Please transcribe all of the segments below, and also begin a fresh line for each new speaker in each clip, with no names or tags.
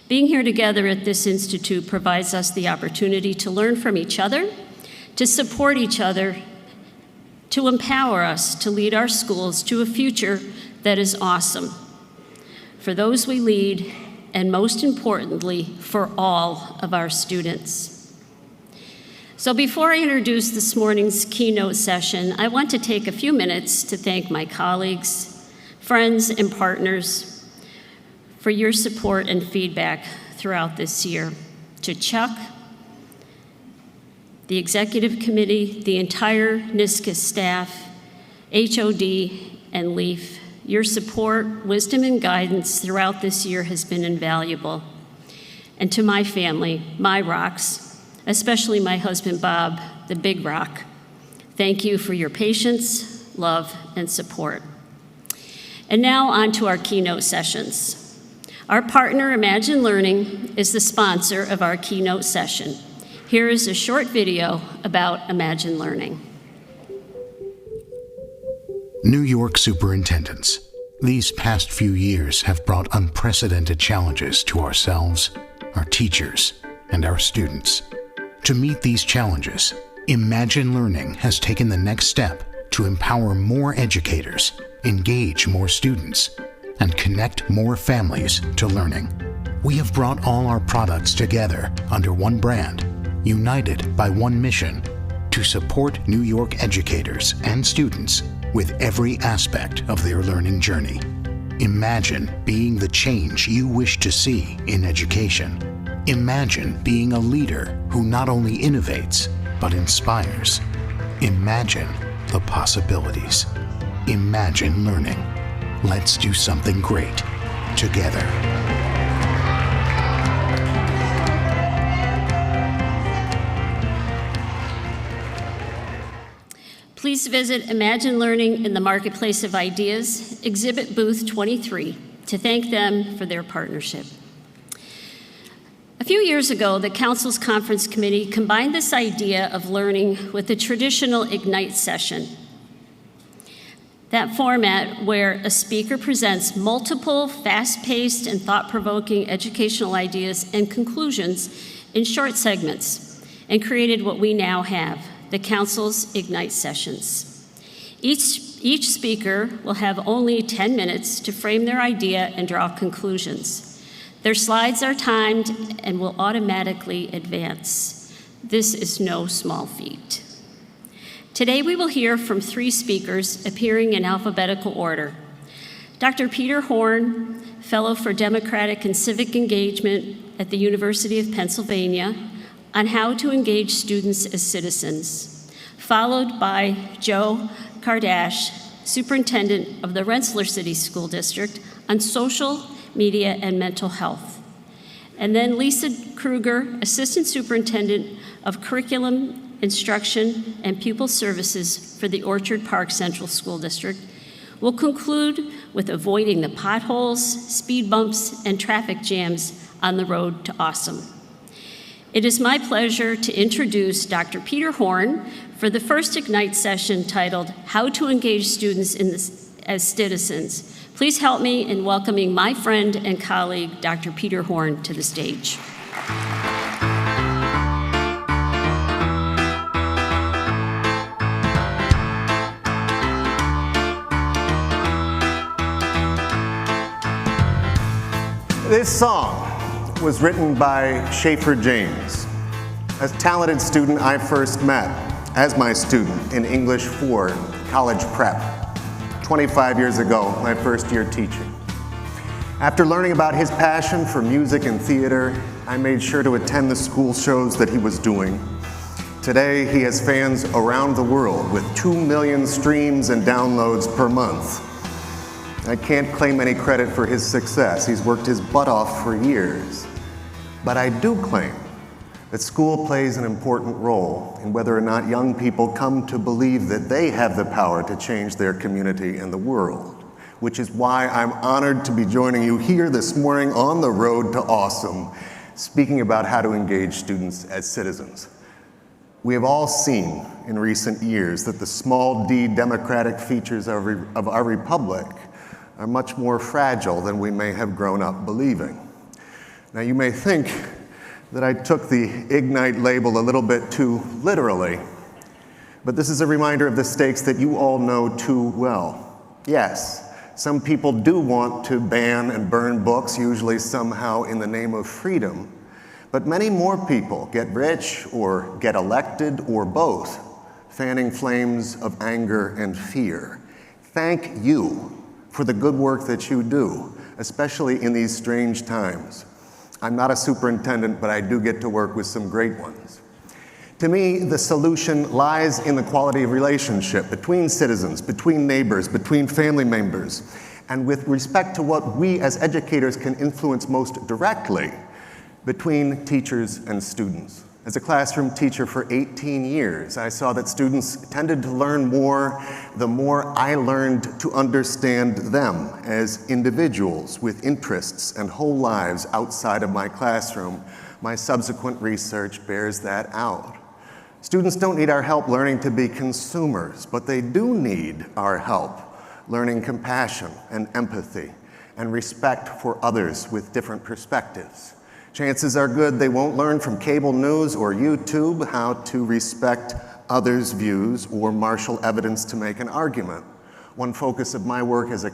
Being here together at this institute provides us the opportunity to learn from each other, to support each other, to empower us to lead our schools to a future that is awesome for those we lead, and most importantly, for all of our students. So before I introduce this morning's keynote session, I want to take a few minutes to thank my colleagues, friends, and partners for your support and feedback throughout this year. To Chuck, the executive committee, the entire NYSCA staff, HOD, and LEAF, your support, wisdom, and guidance throughout this year has been invaluable. And to my family, my rocks, especially my husband, Bob, the big rock, thank you for your patience, love, and support. And now on to our keynote sessions. Our partner, Imagine Learning, is the sponsor of our keynote session. Here is a short video about Imagine Learning.
New York superintendents, these past few years have brought unprecedented challenges to ourselves, our teachers, and our students. To meet these challenges, Imagine Learning has taken the next step to empower more educators, engage more students, and connect more families to learning. We have brought all our products together under one brand, united by one mission: to support New York educators and students with every aspect of their learning journey. Imagine being the change you wish to see in education. Imagine being a leader who not only innovates, but inspires. Imagine the possibilities. Imagine Learning. Let's do something great together.
Please visit Imagine Learning in the Marketplace of Ideas, Exhibit Booth 23, to thank them for their partnership. A few years ago, the Council's Conference Committee combined this idea of learning with the traditional Ignite session. That format where a speaker presents multiple fast-paced and thought-provoking educational ideas and conclusions in short segments, and created what we now have, the Council's Ignite sessions. Each speaker will have only 10 minutes to frame their idea and draw conclusions. Their slides are timed and will automatically advance. This is no small feat. Today we will hear from 3 speakers appearing in alphabetical order. Dr. Peter Horn, Fellow for Democratic and Civic Engagement at the University of Pennsylvania, on how to engage students as citizens, followed by Joe Kardash, Superintendent of the Rensselaer City School District, on social, media, and mental health. And then Lisa Kruger, Assistant Superintendent of Curriculum, Instruction, and Pupil Services for the Orchard Park Central School District, will conclude with avoiding the potholes, speed bumps, and traffic jams on the road to awesome. It is my pleasure to introduce Dr. Peter Horn for the first Ignite session titled, How to Engage Students as Citizens. Please help me in welcoming my friend and colleague, Dr. Peter Horn, to the stage.
This song was written by Schaefer James, a talented student I first met as my student in English 4 college prep, 25 years ago, my first year teaching. After learning about his passion for music and theater, I made sure to attend the school shows that he was doing. Today, he has fans around the world with 2 million streams and downloads per month. I can't claim any credit for his success. He's worked his butt off for years. But I do claim that school plays an important role in whether or not young people come to believe that they have the power to change their community and the world, which is why I'm honored to be joining you here this morning on the road to awesome, speaking about how to engage students as citizens. We have all seen in recent years that the small d democratic features of our republic are much more fragile than we may have grown up believing. Now, you may think that I took the Ignite label a little bit too literally, but this is a reminder of the stakes that you all know too well. Yes, some people do want to ban and burn books, usually somehow in the name of freedom, but many more people get rich or get elected or both, fanning flames of anger and fear. Thank you for the good work that you do, especially in these strange times. I'm not a superintendent, but I do get to work with some great ones. To me, the solution lies in the quality of relationship between citizens, between neighbors, between family members, and with respect to what we as educators can influence most directly, between teachers and students. As a classroom teacher for 18 years, I saw that students tended to learn more the more I learned to understand them as individuals with interests and whole lives outside of my classroom. My subsequent research bears that out. Students don't need our help learning to be consumers, but they do need our help learning compassion and empathy and respect for others with different perspectives. Chances are good they won't learn from cable news or YouTube how to respect others' views or marshal evidence to make an argument. One focus of my work as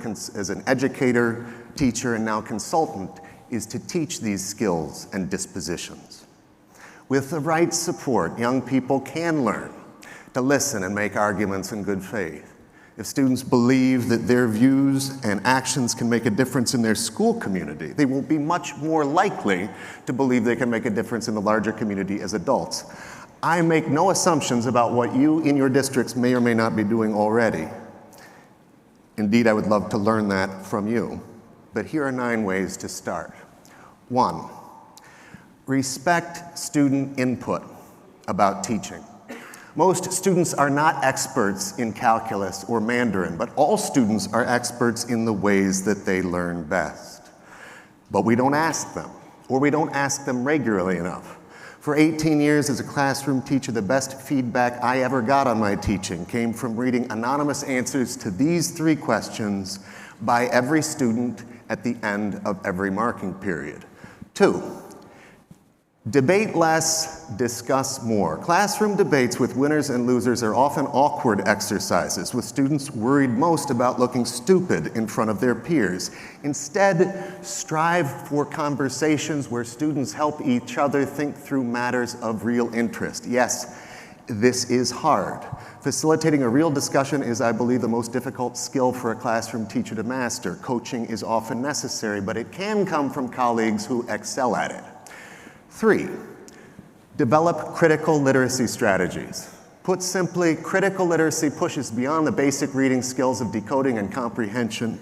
an educator, teacher, and now consultant is to teach these skills and dispositions. With the right support, young people can learn to listen and make arguments in good faith. If students believe that their views and actions can make a difference in their school community, they will be much more likely to believe they can make a difference in the larger community as adults. I make no assumptions about what you in your districts may or may not be doing already. Indeed, I would love to learn that from you. But here are 9 ways to start. 1, respect student input about teaching. Most students are not experts in calculus or Mandarin, but all students are experts in the ways that they learn best. But we don't ask them, or we don't ask them regularly enough. For 18 years as a classroom teacher, the best feedback I ever got on my teaching came from reading anonymous answers to these 3 questions by every student at the end of every marking period. 2, debate less, discuss more. Classroom debates with winners and losers are often awkward exercises, with students worried most about looking stupid in front of their peers. Instead, strive for conversations where students help each other think through matters of real interest. Yes, this is hard. Facilitating a real discussion is, I believe, the most difficult skill for a classroom teacher to master. Coaching is often necessary, but it can come from colleagues who excel at it. 3, develop critical literacy strategies. Put simply, critical literacy pushes beyond the basic reading skills of decoding and comprehension,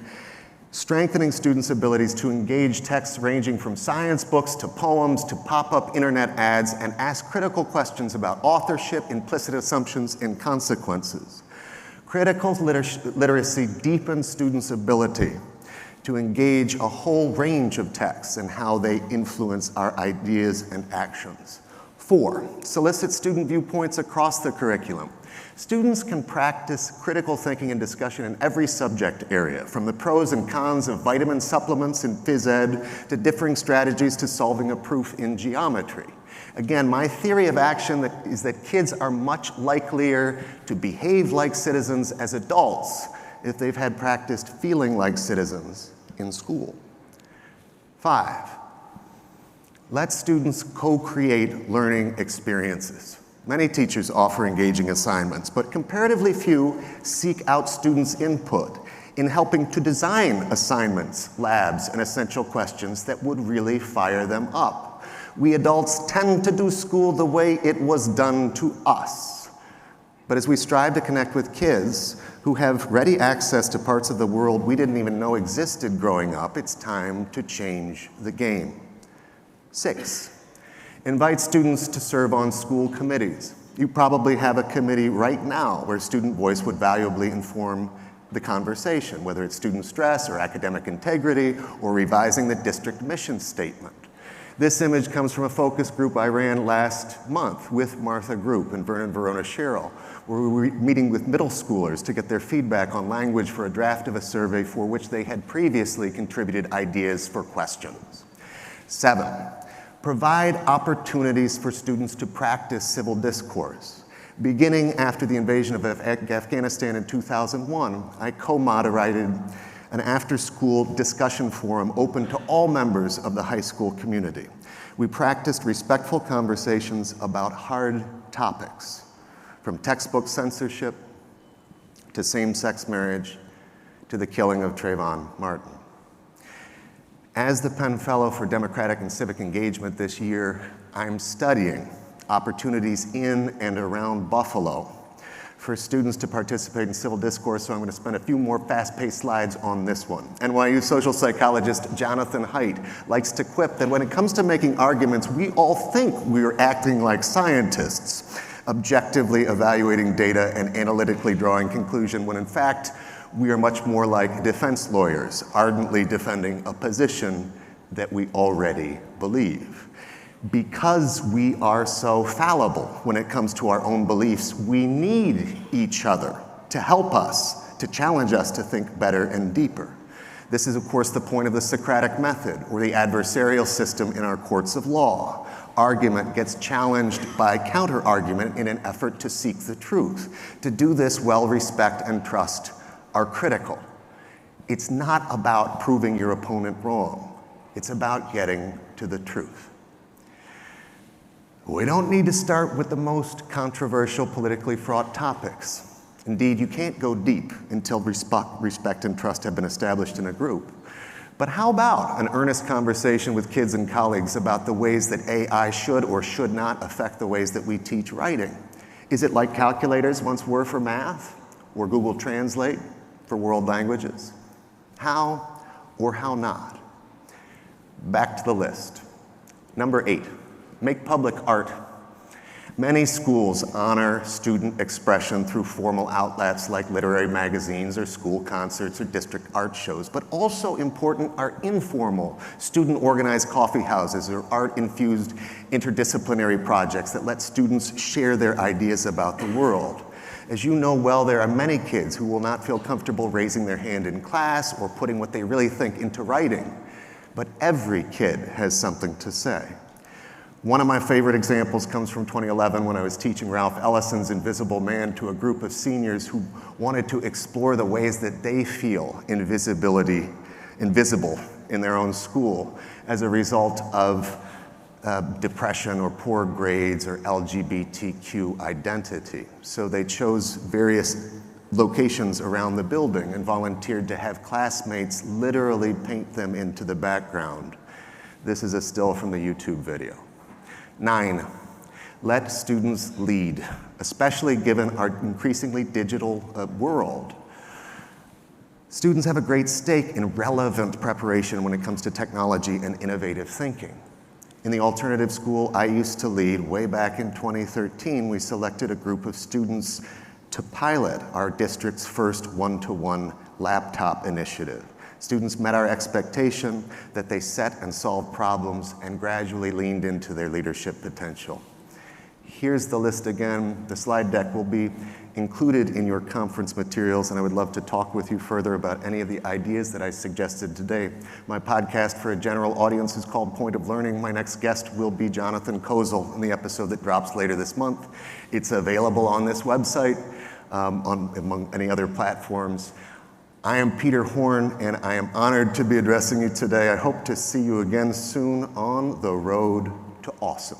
strengthening students' abilities to engage texts ranging from science books to poems to pop-up internet ads and ask critical questions about authorship, implicit assumptions, and consequences. Critical literacy deepens students' ability to engage a whole range of texts and how they influence our ideas and actions. 4, solicit student viewpoints across the curriculum. Students can practice critical thinking and discussion in every subject area, from the pros and cons of vitamin supplements in phys ed to differing strategies to solving a proof in geometry. Again, my theory of action is that kids are much likelier to behave like citizens as adults if they've had practiced feeling like citizens in school. 5, let students co-create learning experiences. Many teachers offer engaging assignments, but comparatively few seek out students' input in helping to design assignments, labs, and essential questions that would really fire them up. We adults tend to do school the way it was done to us. But as we strive to connect with kids who have ready access to parts of the world we didn't even know existed growing up, it's time to change the game. 6, invite students to serve on school committees. You probably have a committee right now where student voice would valuably inform the conversation, whether it's student stress or academic integrity or revising the district mission statement. This image comes from a focus group I ran last month with Martha Group and Vernon Verona Sherrill, where we were meeting with middle schoolers to get their feedback on language for a draft of a survey for which they had previously contributed ideas for questions. 7, provide opportunities for students to practice civil discourse. Beginning after the invasion of Afghanistan in 2001, I co-moderated an after-school discussion forum open to all members of the high school community. We practiced respectful conversations about hard topics, from textbook censorship to same-sex marriage to the killing of Trayvon Martin. As the Penn Fellow for Democratic and Civic Engagement this year, I'm studying opportunities in and around Buffalo for students to participate in civil discourse, so I'm going to spend a few more fast-paced slides on this one. NYU social psychologist Jonathan Haidt likes to quip that when it comes to making arguments, we all think we're acting like scientists, objectively evaluating data and analytically drawing conclusion, when in fact, we are much more like defense lawyers, ardently defending a position that we already believe. Because we are so fallible when it comes to our own beliefs, we need each other to help us, to challenge us to think better and deeper. This is, of course, the point of the Socratic method, or the adversarial system in our courts of law. Argument gets challenged by counter-argument in an effort to seek the truth. To do this well, respect and trust are critical. It's not about proving your opponent wrong. It's about getting to the truth. We don't need to start with the most controversial, politically fraught topics. Indeed, you can't go deep until respect and trust have been established in a group. But how about an earnest conversation with kids and colleagues about the ways that AI should or should not affect the ways that we teach writing? Is it like calculators once were for math, or Google Translate for world languages? How or how not? Back to the list. Number 8. Make public art. Many schools honor student expression through formal outlets like literary magazines or school concerts or district art shows, but also important are informal, student-organized coffee houses or art-infused interdisciplinary projects that let students share their ideas about the world. As you know well, there are many kids who will not feel comfortable raising their hand in class or putting what they really think into writing, but every kid has something to say. One of my favorite examples comes from 2011 when I was teaching Ralph Ellison's Invisible Man to a group of seniors who wanted to explore the ways that they feel invisible in their own school as a result of depression or poor grades or LGBTQ identity. So they chose various locations around the building and volunteered to have classmates literally paint them into the background. This is a still from the YouTube video. 9, let students lead, especially given our increasingly digital world. Students have a great stake in relevant preparation when it comes to technology and innovative thinking. In the alternative school I used to lead, way back in 2013, we selected a group of students to pilot our district's first one-to-one laptop initiative. Students met our expectation that they set and solved problems and gradually leaned into their leadership potential. Here's the list again. The slide deck will be included in your conference materials, and I would love to talk with you further about any of the ideas that I suggested today. My podcast for a general audience is called Point of Learning. My next guest will be Jonathan Kozol in the episode that drops later this month. It's available on this website, among any other platforms. I am Peter Horn, and I am honored to be addressing you today. I hope to see you again soon on the road to awesome.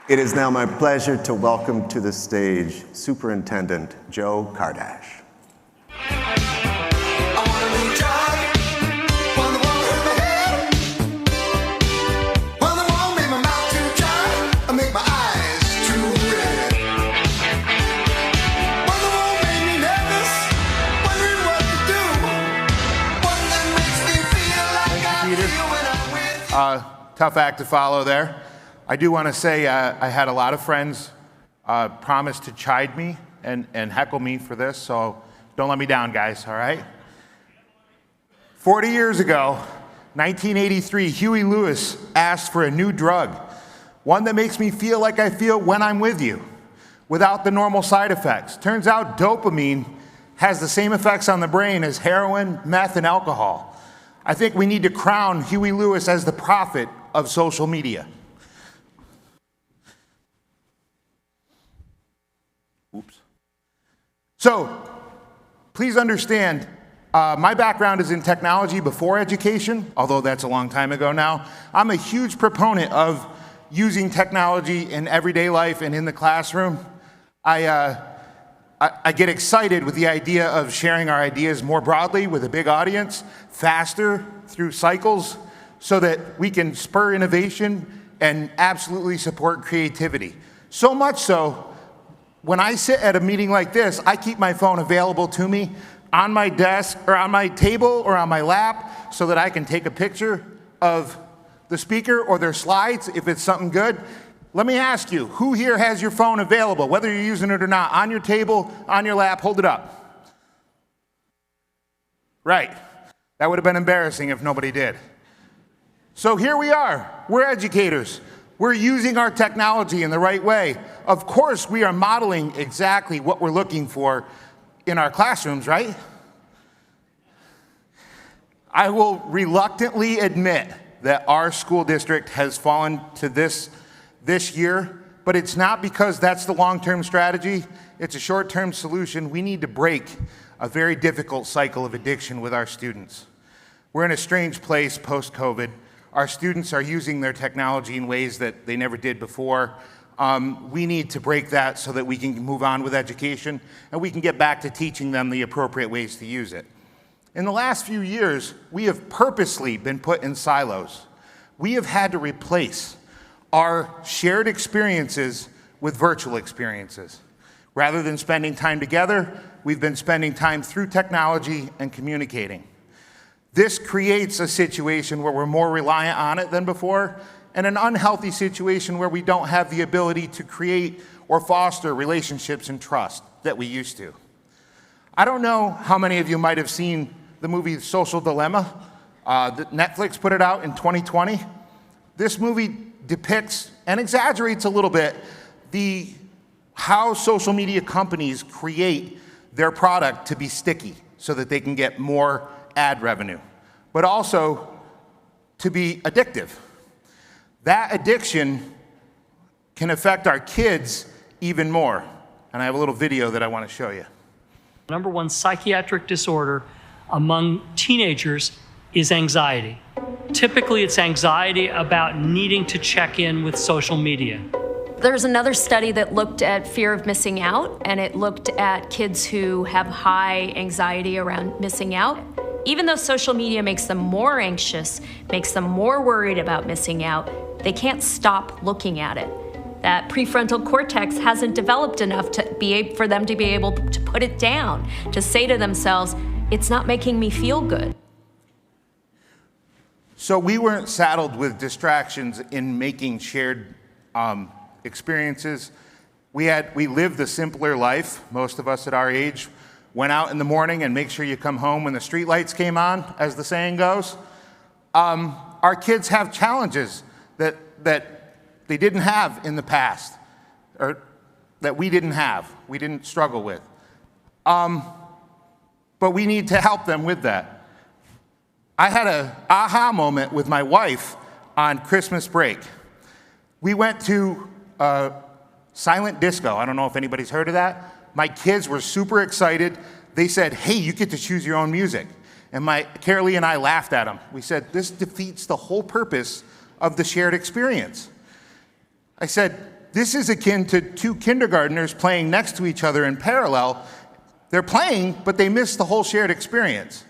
It is now my pleasure to welcome to the stage Superintendent Joe Kardash.
Tough act to follow there. I do want to say I had a lot of friends promise to chide me and heckle me for this, so don't let me down, guys, all right? 40 years ago, 1983, Huey Lewis asked for a new drug, one that makes me feel like I feel when I'm with you, without the normal side effects. Turns out dopamine has the same effects on the brain as heroin, meth, and alcohol. I think we need to crown Huey Lewis as the prophet of social media. Oops. So, please understand, my background is in technology before education, although that's a long time ago now. I'm a huge proponent of using technology in everyday life and in the classroom. I get excited with the idea of sharing our ideas more broadly with a big audience, faster through cycles, so that we can spur innovation and absolutely support creativity. So much so, when I sit at a meeting like this, I keep my phone available to me on my desk or on my table or on my lap so that I can take a picture of the speaker or their slides if it's something good. Let me ask you, who here has your phone available, whether you're using it or not, on your table, on your lap? Hold it up. Right. That would have been embarrassing if nobody did. So here we are. We're educators. We're using our technology in the right way. Of course, we are modeling exactly what we're looking for in our classrooms, right? I will reluctantly admit that our school district has fallen to this year, but it's not because that's the long-term strategy. It's a short-term solution. We need to break a very difficult cycle of addiction with our students. We're in a strange place post-COVID. Our students are using their technology in ways that they never did before. We need to break that so that we can move on with education and we can get back to teaching them the appropriate ways to use it. In the last few years, we have purposely been put in silos. We have had to replace our shared experiences with virtual experiences. Rather than spending time together, we've been spending time through technology and communicating. This creates a situation where we're more reliant on it than before, and an unhealthy situation where we don't have the ability to create or foster relationships and trust that we used to. I don't know how many of you might have seen the movie Social Dilemma. Netflix put it out in 2020. This movie depicts and exaggerates a little bit how social media companies create their product to be sticky so that they can get more ad revenue, but also to be addictive. That addiction can affect our kids even more. And I have a little video that I want to show you.
Number one psychiatric disorder among teenagers is anxiety. Typically, it's anxiety about needing to check in with social media.
There's another study that looked at fear of missing out, and it looked at kids who have high anxiety around missing out. Even though social media makes them more anxious, makes them more worried about missing out, they can't stop looking at it. That prefrontal cortex hasn't developed enough for them to be able to put it down, to say to themselves, it's not making me feel good.
So we weren't saddled with distractions in making shared experiences. We lived a simpler life. Most of us at our age went out in the morning and make sure you come home when the street lights came on, as the saying goes. Our kids have challenges that they didn't have in the past, or that we didn't struggle with. But we need to help them with that. I had an aha moment with my wife on Christmas break. We went to silent disco. I don't know if anybody's heard of that. My kids were super excited. They said, hey, you get to choose your own music. And Carolee and I laughed at them. We said, this defeats the whole purpose of the shared experience. I said, this is akin to two kindergartners playing next to each other in parallel. They're playing, but they miss the whole shared experience.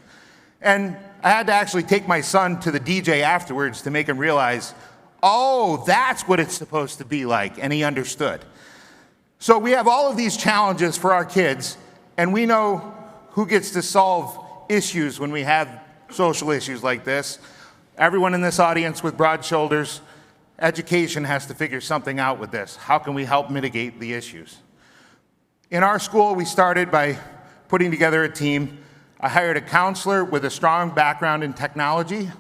And I had to actually take my son to the DJ afterwards to make him realize, oh, that's what it's supposed to be like, and he understood. So we have all of these challenges for our kids, and we know who gets to solve issues when we have social issues like this. Everyone in this audience with broad shoulders, education has to figure something out with this. How can we help mitigate the issues? In our school, we started by putting together a team. I hired a counselor with a strong background in technology,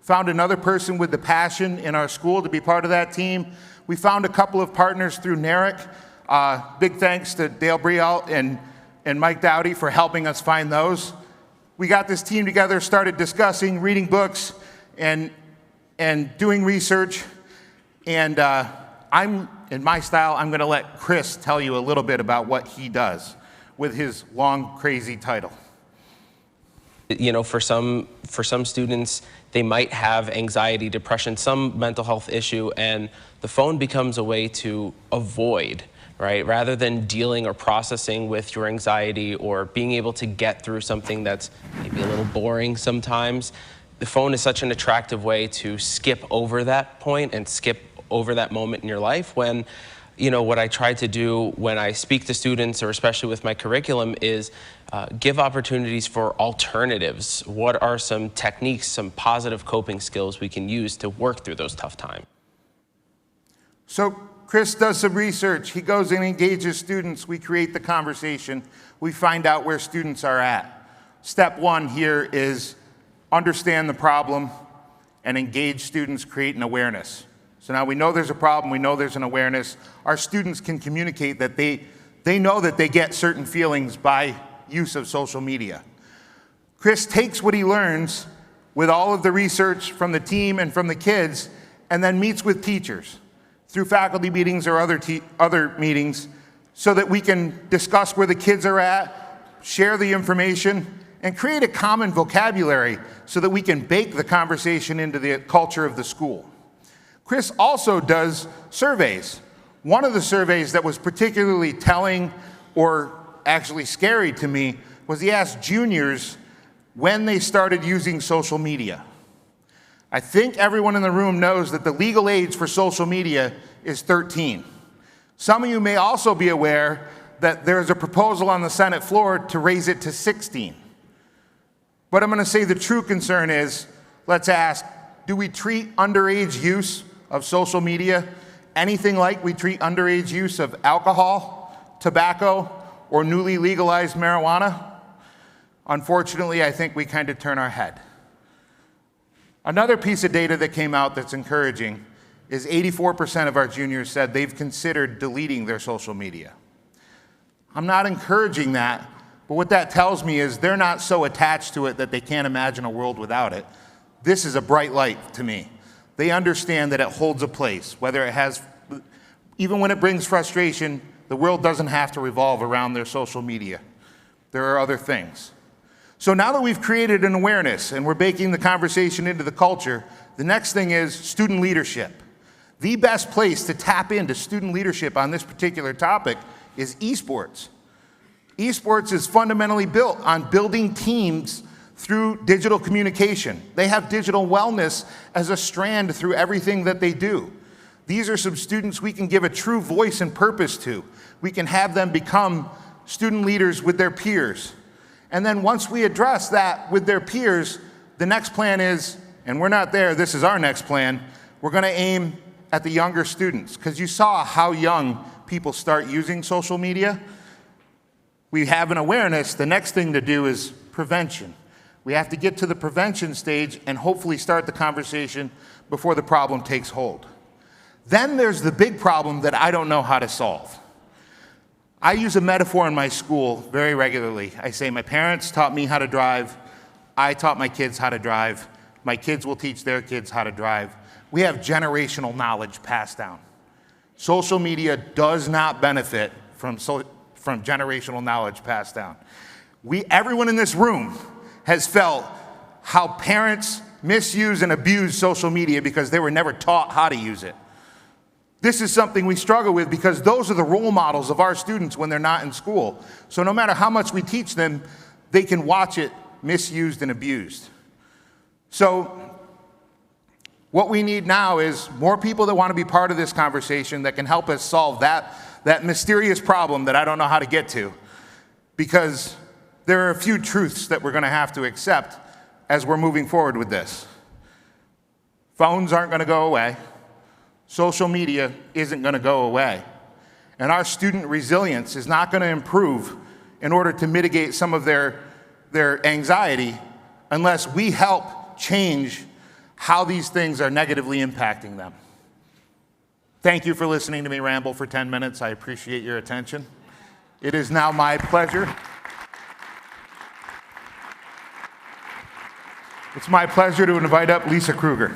found another person with the passion in our school to be part of that team. We found a couple of partners through NARIC. Big thanks to Dale Brialt and and Mike Dowdy for helping us find those. We got this team together, started discussing, reading books, and doing research. And in my style, I'm going to let Chris tell you a little bit about what he does with his long, crazy title.
You know, for some students, they might have anxiety, depression, some mental health issue, and the phone becomes a way to avoid, right? Rather than dealing or processing with your anxiety or being able to get through something that's maybe a little boring sometimes, the phone is such an attractive way to skip over that point and skip over that moment in your life when, you know, what I try to do when I speak to students, or especially with my curriculum, is give opportunities for alternatives. What are some techniques, some positive coping skills we can use to work through those tough times?
So Chris does some research. He goes and engages students. We create the conversation. We find out where students are at. Step one here is understand the problem and engage students, create an awareness. So now we know there's a problem, we know there's an awareness. Our students can communicate that they know that they get certain feelings by use of social media. Chris takes what he learns with all of the research from the team and from the kids, and then meets with teachers through faculty meetings or other meetings so that we can discuss where the kids are at, share the information, and create a common vocabulary so that we can bake the conversation into the culture of the school. Chris also does surveys. One of the surveys that was particularly telling or actually scary to me was he asked juniors when they started using social media. I think everyone in the room knows that the legal age for social media is 13. Some of you may also be aware that there is a proposal on the Senate floor to raise it to 16. But I'm going to say the true concern is, let's ask, do we treat underage use of social media anything like we treat underage use of alcohol, tobacco, or newly legalized marijuana? Unfortunately, I think we kind of turn our head. Another piece of data that came out that's encouraging is 84% of our juniors said they've considered deleting their social media. I'm not encouraging that, but what that tells me is they're not so attached to it that they can't imagine a world without it. This is a bright light to me. They understand that it holds a place, whether it has, even when it brings frustration, the world doesn't have to revolve around their social media. There are other things. So now that we've created an awareness and we're baking the conversation into the culture, the next thing is student leadership. The best place to tap into student leadership on this particular topic is esports. Esports is fundamentally built on building teams through digital communication. They have digital wellness as a strand through everything that they do. These are some students we can give a true voice and purpose to. We can have them become student leaders with their peers. And then once we address that with their peers, the next plan is, and we're not there, this is our next plan, we're going to aim at the younger students, because you saw how young people start using social media. We have an awareness. The next thing to do is prevention. We have to get to the prevention stage and hopefully start the conversation before the problem takes hold. Then there's the big problem that I don't know how to solve. I use a metaphor in my school very regularly. I say my parents taught me how to drive. I taught my kids how to drive. My kids will teach their kids how to drive. We have generational knowledge passed down. Social media does not benefit from generational knowledge passed down. Everyone in this room has felt how parents misuse and abuse social media because they were never taught how to use it. This is something we struggle with because those are the role models of our students when they're not in school. So no matter how much we teach them, they can watch it misused and abused. So what we need now is more people that want to be part of this conversation that can help us solve that mysterious problem that I don't know how to get to, because there are a few truths that we're going to have to accept as we're moving forward with this. Phones aren't going to go away. Social media isn't going to go away. And our student resilience is not going to improve in order to mitigate some of their anxiety unless we help change how these things are negatively impacting them. Thank you for listening to me ramble for 10 minutes. I appreciate your attention. It is now my pleasure It's my pleasure to invite up Lisa Kruger.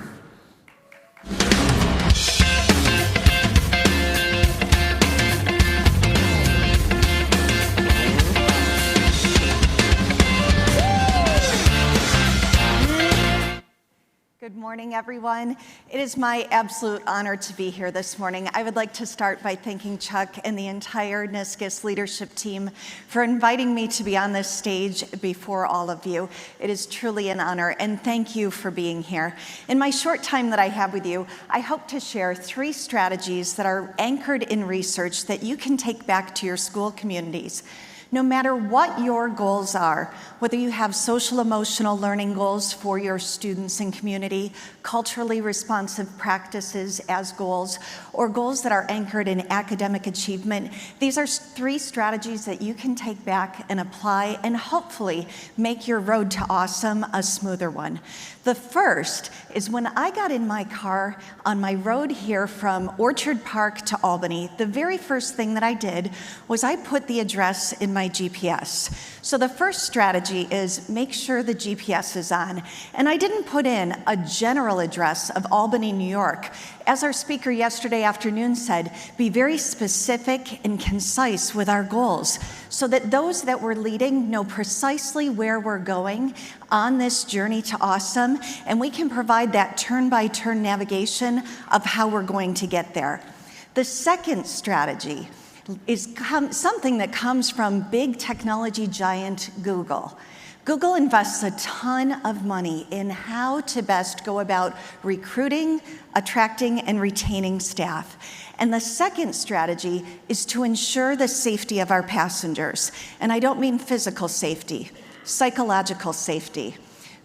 Good morning, everyone. It is my absolute honor to be here this morning. I would like to start by thanking Chuck and the entire NSCIS leadership team for inviting me to be on this stage before all of you. It is truly an honor, and thank you for being here. In my short time that I have with you, I hope to share 3 strategies that are anchored in research that you can take back to your school communities. No matter what your goals are, whether you have social emotional learning goals for your students and community, culturally responsive practices as goals, or goals that are anchored in academic achievement, these are 3 strategies that you can take back and apply and hopefully make your road to awesome a smoother one. The first is when I got in my car on my road here from Orchard Park to Albany, the very first thing that I did was I put the address in my GPS. So the first strategy is make sure the GPS is on. And I didn't put in a general address of Albany, New York. As our speaker yesterday afternoon said, be very specific and concise with our goals so that those that we're leading know precisely where we're going on this journey to awesome, and we can provide that turn-by-turn navigation of how we're going to get there. The second strategy is something that comes from big technology giant Google. Google invests a ton of money in how to best go about recruiting, attracting, and retaining staff. And the second strategy is to ensure the safety of our passengers. And I don't mean physical safety, psychological safety.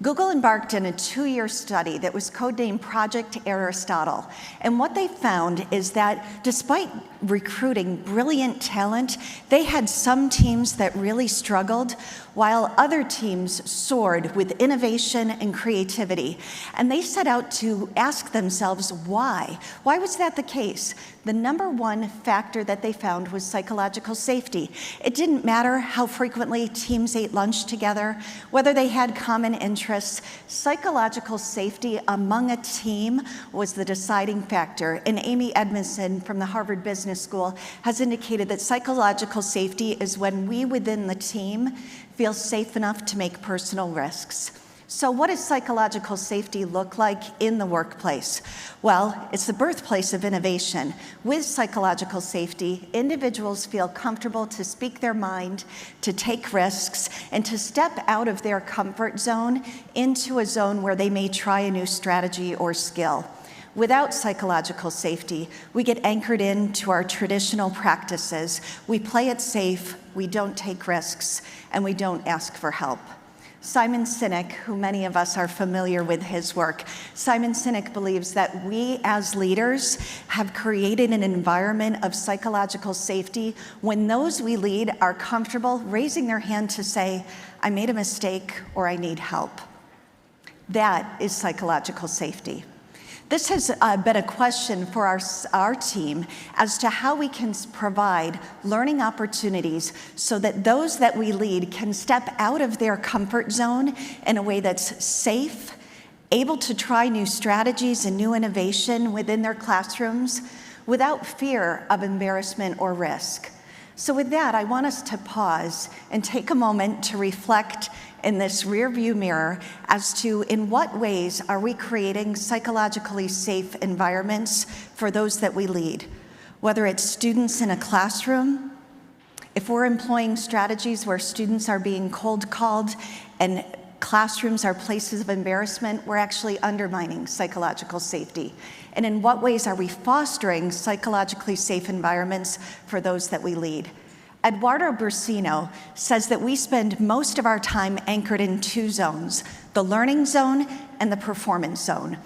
Google embarked on a 2-year study that was codenamed Project Aristotle. And what they found is that despite recruiting brilliant talent, they had some teams that really struggled, while other teams soared with innovation and creativity. And they set out to ask themselves why. Why was that the case? The number one factor that they found was psychological safety. It didn't matter how frequently teams ate lunch together, whether they had common interests. Psychological safety among a team was the deciding factor. And Amy Edmondson from the Harvard Business School has indicated that psychological safety is when we within the team feel safe enough to make personal risks. So what does psychological safety look like in the workplace? Well, it's the birthplace of innovation. With psychological safety, individuals feel comfortable to speak their mind, to take risks, and to step out of their comfort zone into a zone where they may try a new strategy or skill. Without psychological safety, we get anchored into our traditional practices. We play it safe, we don't take risks, and we don't ask for help. Simon Sinek, who many of us are familiar with his work, Simon Sinek believes that we as leaders have created an environment of psychological safety when those we lead are comfortable raising their hand to say, I made a mistake or I need help. That is psychological safety. This has been a question for our team as to how we can provide learning opportunities so that those that we lead can step out of their comfort zone in a way that's safe, able to try new strategies and new innovation within their classrooms without fear of embarrassment or risk. So with that, I want us to pause and take a moment to reflect in this rearview mirror as to in what ways are we creating psychologically safe environments for those that we lead, whether it's students in a classroom, if we're employing strategies where students are being cold called and classrooms are places of embarrassment, we're actually undermining psychological safety. And in what ways are we fostering psychologically safe environments for those that we lead? Eduardo Bursino says that we spend most of our time anchored in 2 zones, the learning zone and the performance zone.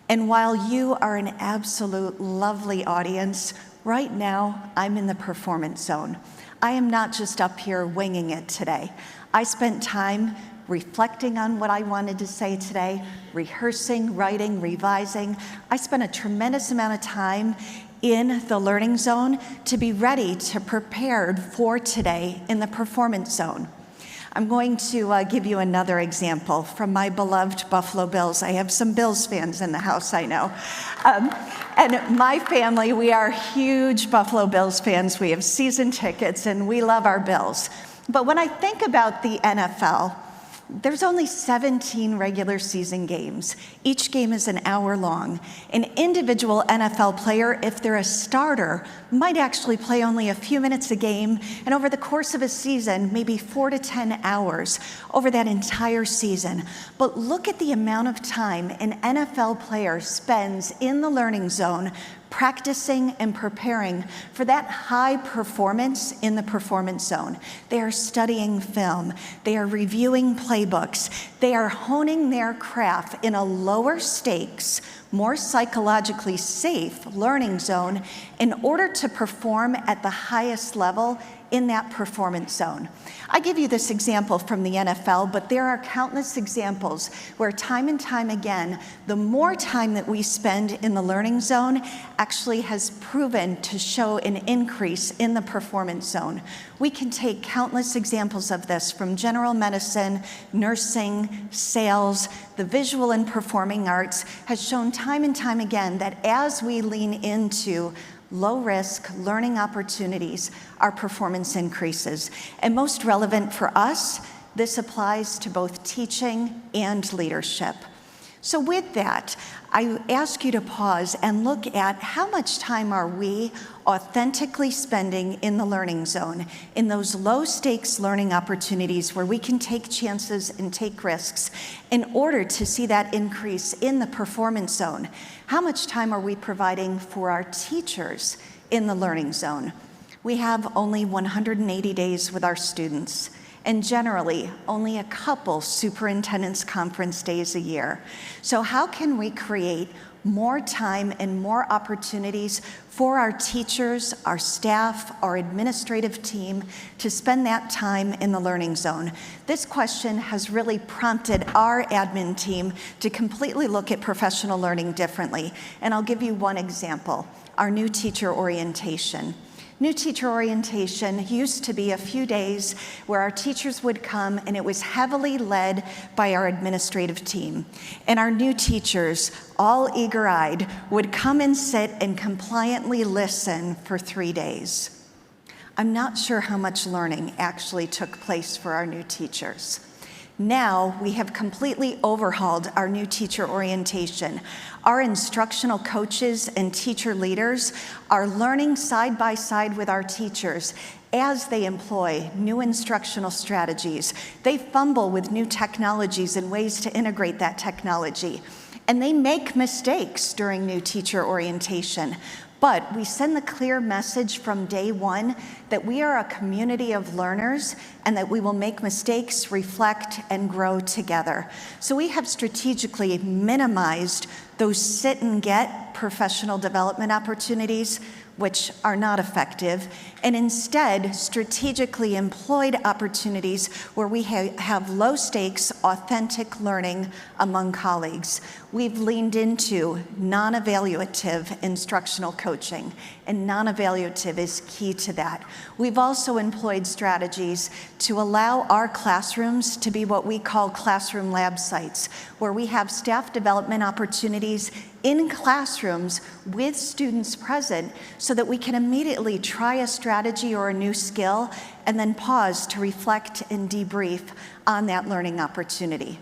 And while you are an absolute lovely audience, right now I'm in the performance zone. I am not just up here winging it today. I spent time reflecting on what I wanted to say today, rehearsing, writing, revising. I spent a tremendous amount of time in the learning zone to be ready to prepare for today in the performance zone. I'm going to give you another example from my beloved Buffalo Bills. I have some Bills fans in the house, I know. And my family, we are huge Buffalo Bills fans. We have season tickets and we love our Bills. But when I think about the NFL, there's only 17 regular season games. Each game is an hour long. An individual NFL player, if they're a starter, might actually play only a few minutes a game, and over the course of a season, maybe 4 to 10 hours over that entire season. But look at the amount of time an NFL player spends in the learning zone practicing and preparing for that high performance in the performance zone. They are studying film. They are reviewing playbooks. They are honing their craft in a lower stakes, more psychologically safe learning zone in order to perform at the highest level in that performance zone. I give you this example from the NFL, but there are countless examples where time and time again, the more time that we spend in the learning zone actually has proven to show an increase in the performance zone. We can take countless examples of this from general medicine, nursing, sales. The visual and performing arts has shown time and time again that as we lean into low-risk learning opportunities, our performance increases. And most relevant for us, this applies to both teaching and leadership. So with that, I ask you to pause and look at how much time are we authentically spending in the learning zone, in those low-stakes learning opportunities where we can take chances and take risks in order to see that increase in the performance zone. How much time are we providing for our teachers in the learning zone? We have only 180 days with our students, and generally only a couple superintendent's conference days a year. So how can we create more time and more opportunities for our teachers, our staff, our administrative team to spend that time in the learning zone? This question has really prompted our admin team to completely look at professional learning differently. And I'll give you one example, our new teacher orientation. New teacher orientation used to be a few days where our teachers would come, and it was heavily led by our administrative team. And our new teachers, all eager-eyed, would come and sit and compliantly listen for 3 days. I'm not sure how much learning actually took place for our new teachers. Now we have completely overhauled our new teacher orientation. Our instructional coaches and teacher leaders are learning side by side with our teachers as they employ new instructional strategies. They fumble with new technologies and ways to integrate that technology. And they make mistakes during new teacher orientation. But we send the clear message from day one that we are a community of learners and that we will make mistakes, reflect, and grow together. So we have strategically minimized those sit and get professional development opportunities, which are not effective, and instead strategically employed opportunities where we have low stakes, authentic learning among colleagues. We've leaned into non-evaluative instructional coaching, and non-evaluative is key to that. We've also employed strategies to allow our classrooms to be what we call classroom lab sites, where we have staff development opportunities in classrooms with students present so that we can immediately try a strategy or a new skill and then pause to reflect and debrief on that learning opportunity.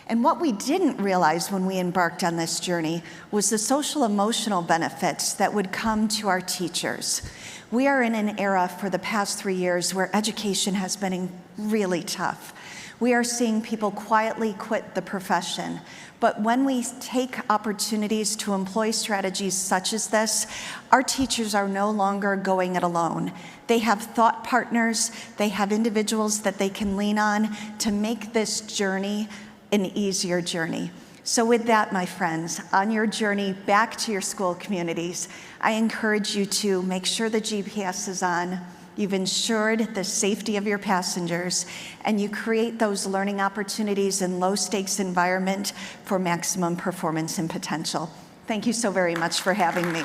And what we didn't realize when we embarked on this journey was the social emotional benefits that would come to our teachers. We are in an era for the past 3 years where education has been really tough. We are seeing people quietly quit the profession. But when we take opportunities to employ strategies such as this, our teachers are no longer going it alone. They have thought partners, they have individuals that they can lean on to make this journey an easier journey. So with that, my friends, on your journey back to your school communities, I encourage you to make sure the GPS is on, you've ensured the safety of your passengers, and you create those learning opportunities in low-stakes environment for maximum performance and potential. Thank you so very much for having me.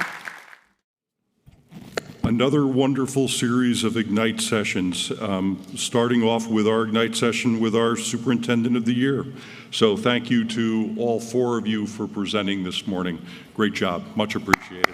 Another wonderful series of Ignite sessions, starting off with our Ignite session with our Superintendent of the Year. So thank you to all 4 of you for presenting this morning. Great job, much appreciated.